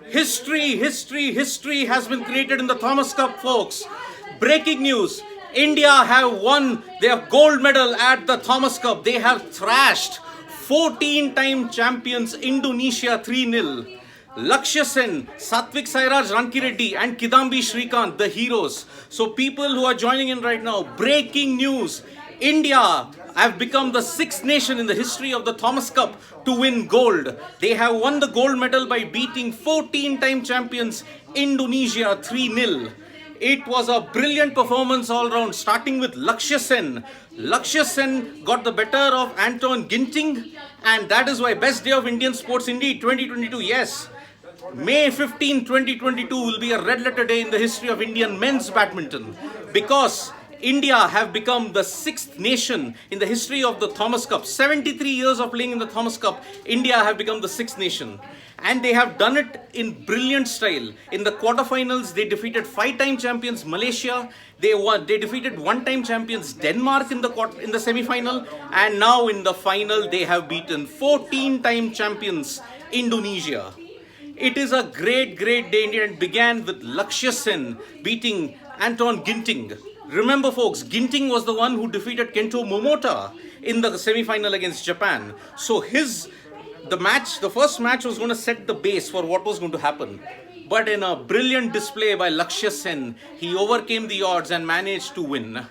History has been created in the Thomas Cup, folks. Breaking news. India have won their gold medal at the Thomas Cup. They have thrashed 14-time champions Indonesia 3-0. Lakshya Sen, Satvik Sairaj Rankireddy and Kidambi Shrikant, the heroes. So people who are joining in right now, breaking news. India have become the sixth nation in the history of the Thomas Cup to win gold. They have won the gold medal by beating 14-time champions Indonesia 3-0. It was a brilliant performance all round, starting with Lakshya Sen. Lakshya Sen got the better of Anton Ginting, and that is why best day of Indian sports indeed, 2022. Yes, May 15, 2022 will be a red letter day in the history of Indian men's badminton, because India have become the sixth nation in the history of the Thomas Cup. 73 years of playing in the Thomas Cup, India have become the sixth nation. And they have done it in brilliant style. In the quarterfinals, they defeated 5-time champions Malaysia. They defeated 1-time champions Denmark in the semi-final. And now in the final, they have beaten 14-time champions Indonesia. It is a great day. It began with Lakshya Sen beating Anton Ginting. Remember, folks, Ginting was the one who defeated Kento Momota in the semi-final against Japan. So the first match was going to set the base for what was going to happen. But in a brilliant display by Lakshya Sen, he overcame the odds and managed to win.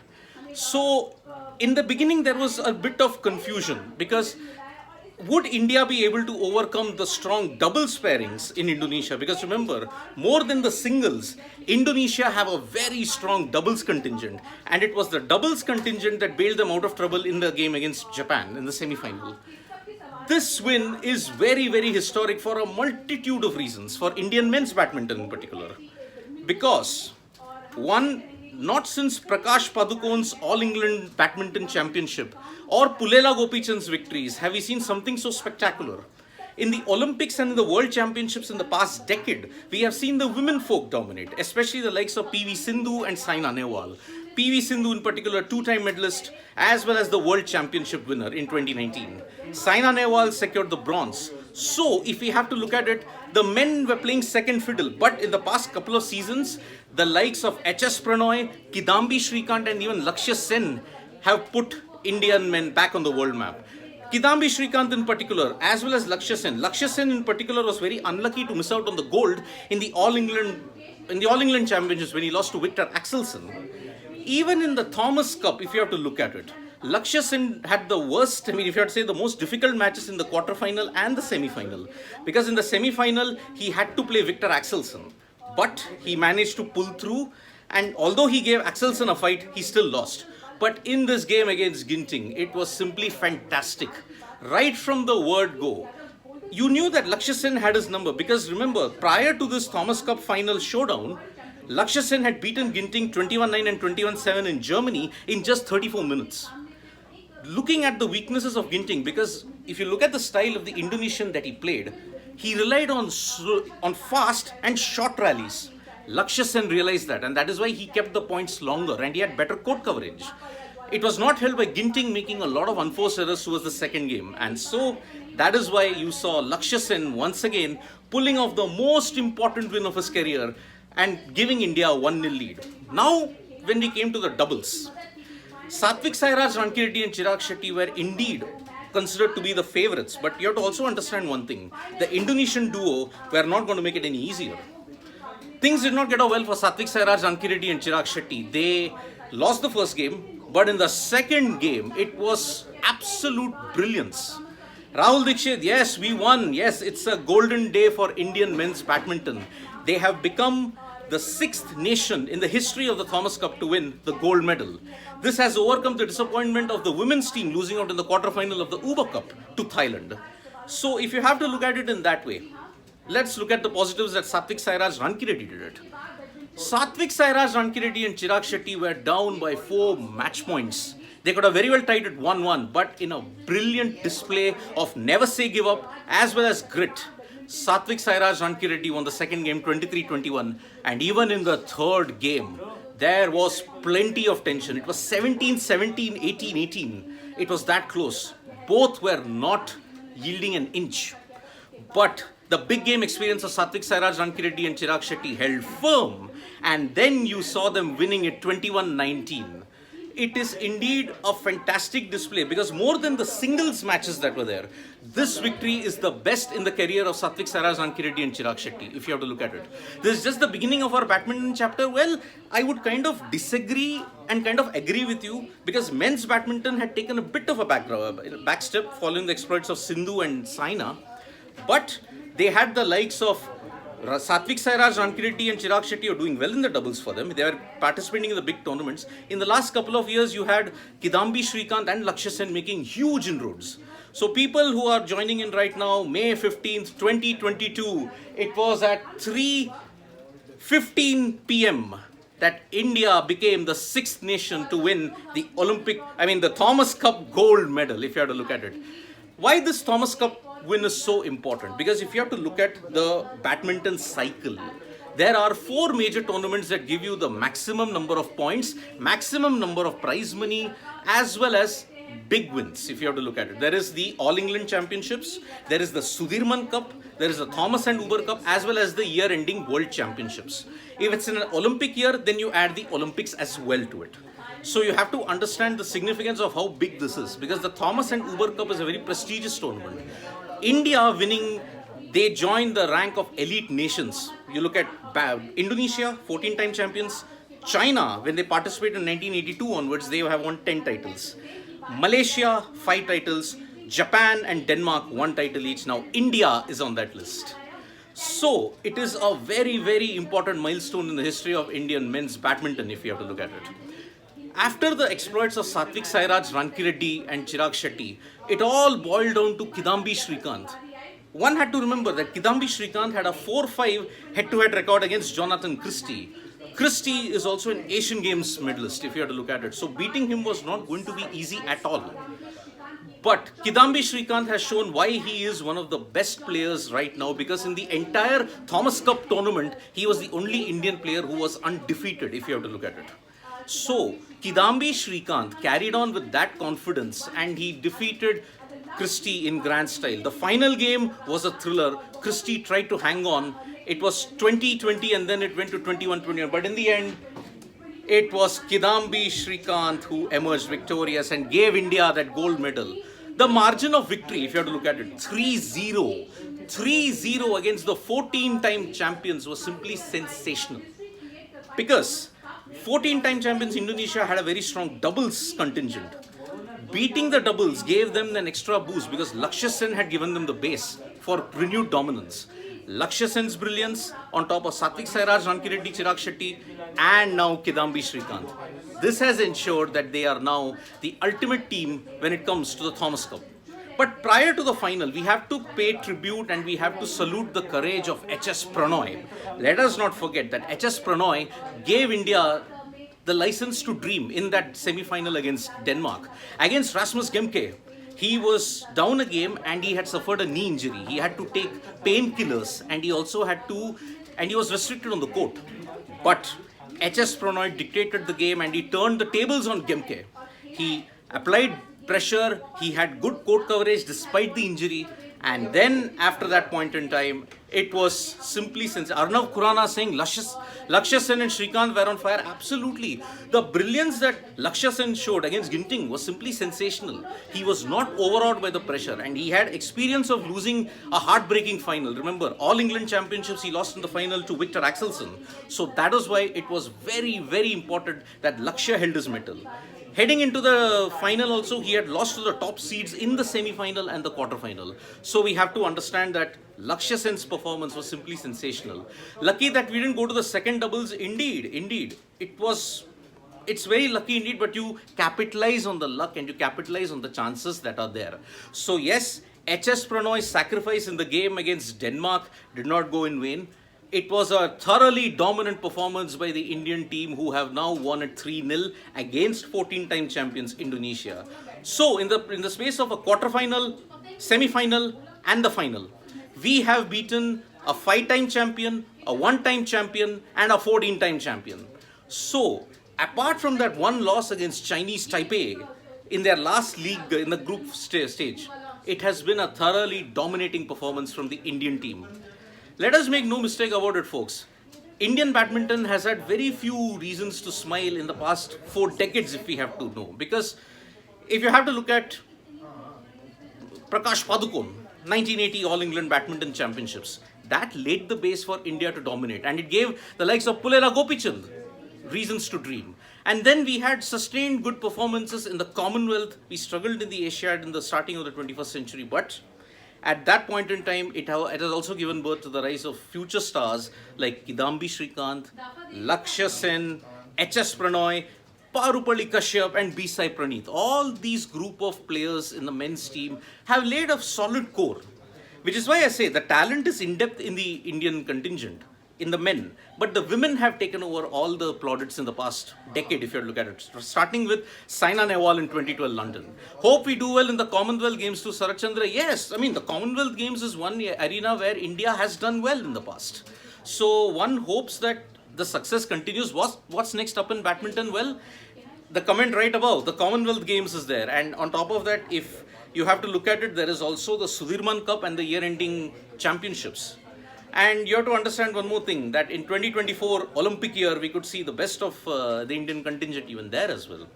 So in the beginning, there was a bit of confusion, because would India be able to overcome the strong doubles pairings in Indonesia? Because remember, more than the singles, Indonesia have a very strong doubles contingent. And it was the doubles contingent that bailed them out of trouble in the game against Japan in the semi-final. This win is very historic for a multitude of reasons, for Indian men's badminton in particular. Because, one, not since Prakash Padukone's All England Badminton Championship or Pulela Gopichand's victories have we seen something so spectacular. In the Olympics and in the World Championships in the past decade, we have seen the women folk dominate, especially the likes of PV Sindhu and Saina Nehwal. PV Sindhu in particular, 2-time medalist, as well as the World Championship winner in 2019. Saina Nehwal secured the bronze. So, if we have to look at it, the men were playing second fiddle. But in the past couple of seasons, the likes of H.S. Pranoy, Kidambi Shrikant and even Lakshya Sen have put Indian men back on the world map. Kidambi Shrikant in particular, as well as Lakshya Sen. Lakshya Sen in particular was very unlucky to miss out on the gold in the All England Championships when he lost to Victor Axelsen. Even in the Thomas Cup, if you have to look at it, Lakshya Sen had the worst, if you have to say the most difficult matches in the quarterfinal and the semi-final. Because in the semi-final, he had to play Victor Axelsen. But he managed to pull through, and although he gave Axelsen a fight, he still lost. But in this game against Ginting, it was simply fantastic. Right from the word go, you knew that Lakshya Sen had his number, because remember, prior to this Thomas Cup final showdown, Lakshya Sen had beaten Ginting 21-9 and 21-7 in Germany in just 34 minutes. Looking at the weaknesses of Ginting, because if you look at the style of the Indonesian that he played, he relied on fast and short rallies. Lakshya Sen realized that, and that is why he kept the points longer and he had better court coverage. It was not held by Ginting making a lot of unforced errors towards the second game, and so that is why you saw Lakshya Sen once again pulling off the most important win of his career and giving India a 1-0 lead. Now, when we came to the doubles, Satvik Sairaj Rankireddy and Chirag Shetty were indeed considered to be the favourites, but you have to also understand one thing. The Indonesian duo were not going to make it any easier. Things did not get out well for Satvik Sairaj Rankireddy and Chirag Shetty. They lost the first game, but in the second game, it was absolute brilliance. Rahul Dikshit, yes, we won. Yes, it's a golden day for Indian men's badminton. They have become the sixth nation in the history of the Thomas Cup to win the gold medal. This has overcome the disappointment of the women's team losing out in the quarterfinal of the Uber Cup to Thailand. So if you have to look at it in that way, let's look at the positives that Satvik Sairaj Rankireddy did it. Satvik Sairaj Rankireddy and Chirag Shetty were down by 4 match points. They could have very well tied it 1-1, but in a brilliant display of never say give up as well as grit, Satvik Sairaj Rankireddy won the second game 23-21, and even in the third game, there was plenty of tension. It was 17-17, 18-18. It was that close. Both were not yielding an inch. But The big game experience of Satvik Sairaj, Rankireddy and Chirag Shetty held firm, and then you saw them winning it 21-19. It is indeed a fantastic display because more than the singles matches that were there, this victory is the best in the career of Satvik Sairaj, Rankireddy and Chirag Shetty, if you have to look at it. This is just the beginning of our badminton chapter. Well, I would kind of disagree and kind of agree with you because men's badminton had taken a bit of a backstep following the exploits of Sindhu and Saina. But they had the likes of Satvik Sairaj, Rankireddy and Chirag Shetty are doing well in the doubles for them. They are participating in the big tournaments. In the last couple of years, you had Kidambi, Srikanth and Lakshya Sen making huge inroads. So people who are joining in right now, May 15th, 2022, it was at 3:15 p.m. that India became the 6th nation to win the the Thomas Cup gold medal, if you have to look at it. Why this Thomas Cup win is so important? Because if you have to look at the badminton cycle, there are 4 major tournaments that give you the maximum number of points, maximum number of prize money, as well as big wins, if you have to look at it. There is the All England Championships, there is the Sudirman Cup, there is the Thomas and Uber Cup, as well as the year-ending World Championships. If it's in an Olympic year, then you add the Olympics as well to it. So you have to understand the significance of how big this is, because the Thomas and Uber Cup is a very prestigious tournament. India winning, they joined the rank of elite nations. You look at Indonesia, 14-time champions. China, when they participated in 1982 onwards, they have won 10 titles. Malaysia, 5 titles. Japan and Denmark, 1 title each. Now India is on that list. So it is a very, very important milestone in the history of Indian men's badminton, if you have to look at it. After the exploits of Satvik Sairaj, Rankireddy and Chirag Shetty, it all boiled down to Kidambi Srikanth. One had to remember that Kidambi Srikanth had a 4-5 head-to-head record against Jonathan Christie. Christie is also an Asian Games medalist, if you have to look at it. So beating him was not going to be easy at all. But Kidambi Srikanth has shown why he is one of the best players right now, because in the entire Thomas Cup tournament, he was the only Indian player who was undefeated, if you have to look at it. So, Kidambi Srikanth carried on with that confidence and he defeated Christie in grand style. The final game was a thriller. Christie tried to hang on. It was 20-20 and then it went to 21-21. But in the end, it was Kidambi Srikanth who emerged victorious and gave India that gold medal. The margin of victory, if you have to look at it, 3-0. 3-0 against the 14-time champions was simply sensational. Because 14-time champions Indonesia had a very strong doubles contingent. Beating the doubles gave them an extra boost because Lakshya Sen had given them the base for renewed dominance. Lakshya Sen's brilliance on top of Satvik Sairaj, Rankireddy, Chirag Shetty and now Kidambi Srikanth. This has ensured that they are now the ultimate team when it comes to the Thomas Cup. But prior to the final, we have to pay tribute and we have to salute the courage of H.S. Pranoy. Let us not forget that H.S. Pranoy gave India the license to dream in that semi-final against Denmark. Against Rasmus Gemke, he was down a game and he had suffered a knee injury. He had to take painkillers and he also had to, and he was restricted on the court. But H.S. Pranoy dictated the game and he turned the tables on Gemke. He applied pressure, he had good court coverage despite the injury, and then after that point in time, it was simply since Arnav Khurana saying Lakshya Sen and Srikanth were on fire. Absolutely. The brilliance that Lakshya Sen showed against Ginting was simply sensational. He was not overawed by the pressure and he had experience of losing a heartbreaking final. Remember, All England Championships, he lost in the final to Victor Axelsen. So that is why it was very, very important that Lakshya held his mettle. Heading into the final also, he had lost to the top seeds in the semi-final and the quarter-final. So we have to understand that Lakshya Sen's performance was simply sensational. Lucky that we didn't go to the second doubles. Indeed. It's very lucky indeed, but you capitalize on the luck and you capitalize on the chances that are there. So yes, H.S. Pranoy's sacrifice in the game against Denmark did not go in vain. It was a thoroughly dominant performance by the Indian team who have now won at 3-0 against 14-time champions Indonesia. So in the space of a quarter-final, semi-final and the final, we have beaten a 5-time champion, a 1-time champion and a 14-time champion. So apart from that one loss against Chinese Taipei in their last league in the group stage, it has been a thoroughly dominating performance from the Indian team. Let us make no mistake about it, folks. Indian badminton has had very few reasons to smile in the past 4 decades, if we have to know. Because if you have to look at Prakash Padukone, 1980 All England Badminton Championships, that laid the base for India to dominate, and it gave the likes of Pullela Gopichand reasons to dream. And then we had sustained good performances in the Commonwealth. We struggled in the Asiad in the starting of the 21st century, but at that point in time, it has also given birth to the rise of future stars like Kidambi Srikanth, Lakshya Sen, HS Pranoy, Parupalli Kashyap and B Sai Praneeth. All these group of players in the men's team have laid a solid core, which is why I say the talent is in depth in the Indian contingent, in the men. But the women have taken over all the plaudits in the past decade, if you look at it. Starting with Saina Nehwal in 2012 London. Hope we do well in the Commonwealth Games too, Sarat Chandra. Yes, I mean, the Commonwealth Games is one arena where India has done well in the past. So one hopes that the success continues. What's next up in badminton? Well, the comment right above, the Commonwealth Games is there. And on top of that, if you have to look at it, there is also the Sudirman Cup and the year-ending championships. And you have to understand one more thing, that in 2024 Olympic year, we could see the best of the Indian contingent even there as well.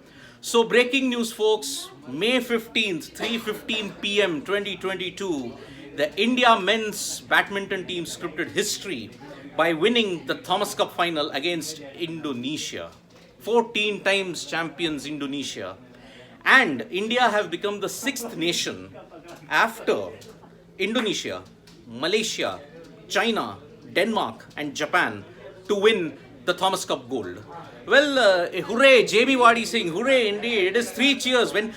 So breaking news, folks, May 15th, 3:15 p.m. 2022, the India men's badminton team scripted history by winning the Thomas Cup final against Indonesia. 14 times champions Indonesia. And India have become the 6th nation after Indonesia, Malaysia, China, Denmark and Japan to win the Thomas Cup gold. Well, hooray, JB Wadi saying, hooray indeed, it is 3 cheers. When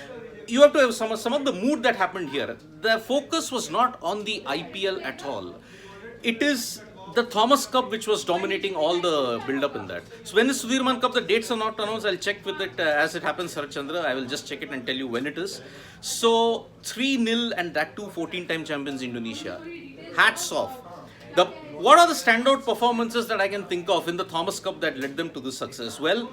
you have to have some of the mood that happened here. The focus was not on the IPL at all. It is the Thomas Cup which was dominating all the build-up in that. So when the Sudirman Cup, the dates are not announced. I'll check with it as it happens, Sarat Chandra. I will just check it and tell you when it is. So 3-0 and that too 14-time champions Indonesia. Hats off. What are the standout performances that I can think of in the Thomas Cup that led them to this success? Well,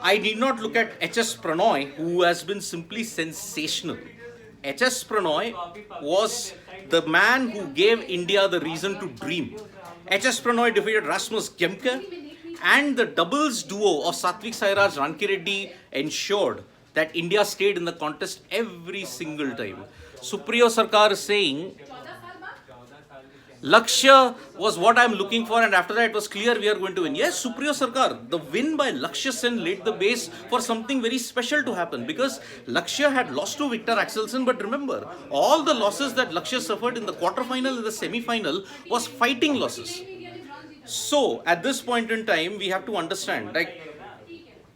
I need not look at HS Pranoy, who has been simply sensational. HS Pranoy was the man who gave India the reason to dream. HS Pranoy defeated Rasmus Gemke, and the doubles duo of Satvik Sairaj Rankireddy ensured that India stayed in the contest every single time. Supriyo Sarkar is saying, Lakshya was what I'm looking for, and after that it was clear we are going to win. Yes, Supriyo Sarkar, the win by Lakshya Sen laid the base for something very special to happen, because Lakshya had lost to Victor Axelsen, but remember, all the losses that Lakshya suffered in the quarterfinal and the semi-final was fighting losses. So, at this point in time, we have to understand, like,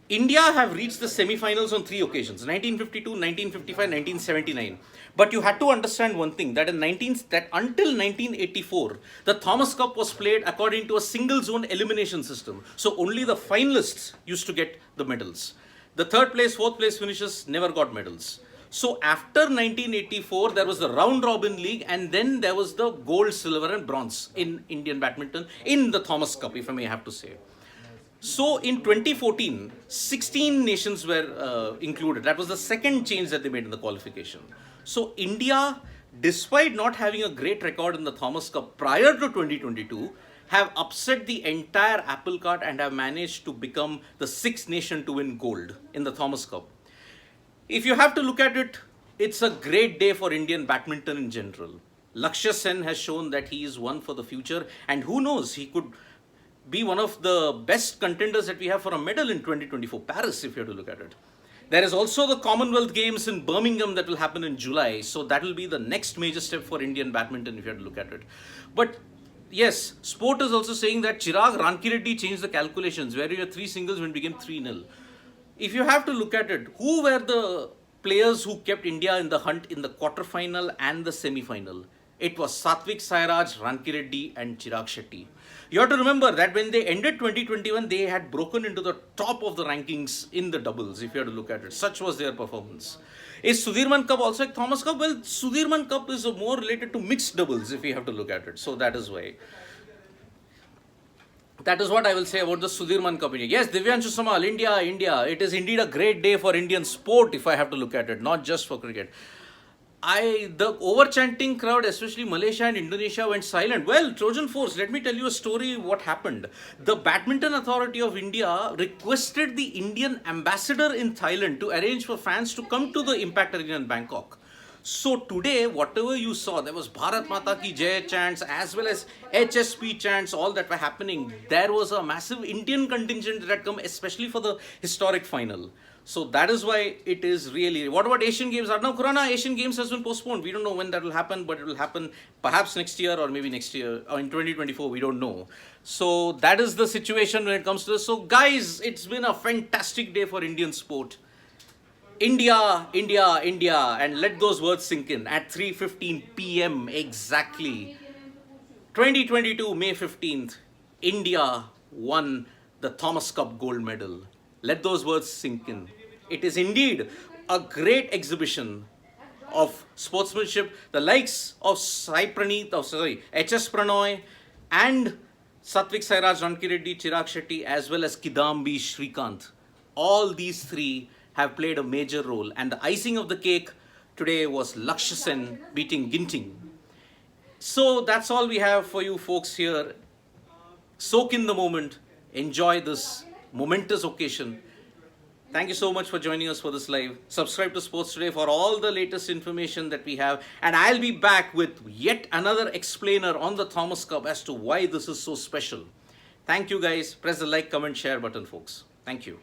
India have reached the semi-finals on 3 occasions, 1952, 1955, 1979. But you had to understand one thing, that until 1984, the Thomas Cup was played according to a single zone elimination system. So only the finalists used to get the medals. The 3rd place, 4th place finishes never got medals. So after 1984, there was the round robin league, and then there was the gold, silver and bronze in Indian badminton in the Thomas Cup, if I may have to say. So in 2014, 16 nations were included. That was the second change that they made in the qualification. So India, despite not having a great record in the Thomas Cup prior to 2022, have upset the entire apple cart and have managed to become the 6th nation to win gold in the Thomas Cup. If you have to look at it, it's a great day for Indian badminton in general. Lakshya Sen has shown that he is one for the future, and who knows, he could be one of the best contenders that we have for a medal in 2024, Paris, if you have to look at it. There is also the Commonwealth Games in Birmingham that will happen in July. So that will be the next major step for Indian badminton, if you have to look at it. But yes, sport is also saying that Chirag Rankireddy changed the calculations, where you had 3 singles when it became 3-0. If you have to look at it, who were the players who kept India in the hunt in the quarterfinal and the semi-final? It was Satvik Sairaj, Rankireddy and Chirag Shetty. You have to remember that when they ended 2021, they had broken into the top of the rankings in the doubles, if you have to look at it. Such was their performance. Is Sudirman Cup also like Thomas Cup? Well, Sudirman Cup is more related to mixed doubles, if you have to look at it. So that is why. That is what I will say about the Sudirman Cup. Yes, Divyanshu Samal, India. It is indeed a great day for Indian sport, if I have to look at it, not just for cricket. the over chanting crowd, especially Malaysia and Indonesia, went silent. Well, Trojan Force, let me tell you a story what happened. The Badminton Authority of India requested the Indian ambassador in Thailand to arrange for fans to come to the Impact Arena in Bangkok. So today, whatever you saw, there was Bharat Mata Ki Jai chants as well as HSP chants, all that were happening. There was a massive Indian contingent that had come, especially for the historic final. So that is why it is really. What about Asian Games? Arnav Khurana, Asian Games has been postponed. We don't know when that will happen, but it will happen perhaps next year or maybe next year or in 2024. We don't know. So that is the situation when it comes to this. So guys, it's been a fantastic day for Indian sport. India, India, India, and let those words sink in. At 3:15 p.m. exactly, 2022 May 15th, India won the Thomas Cup gold medal. Let those words sink in. It is indeed a great exhibition of sportsmanship. The likes of HS Pranoy and Satvik Sairaj Rankireddy, Chirag Shetty, as well as Kidambi Shrikant. All these three have played a major role. And the icing of the cake today was Lakshya Sen beating Ginting. So that's all we have for you folks here. Soak in the moment. Enjoy this momentous occasion. Thank you so much for joining us for this live. Subscribe to Sports Today for all the latest information that we have. And I'll be back with yet another explainer on the Thomas Cup as to why this is so special. Thank you guys. Press the like, comment, share button, folks. Thank you.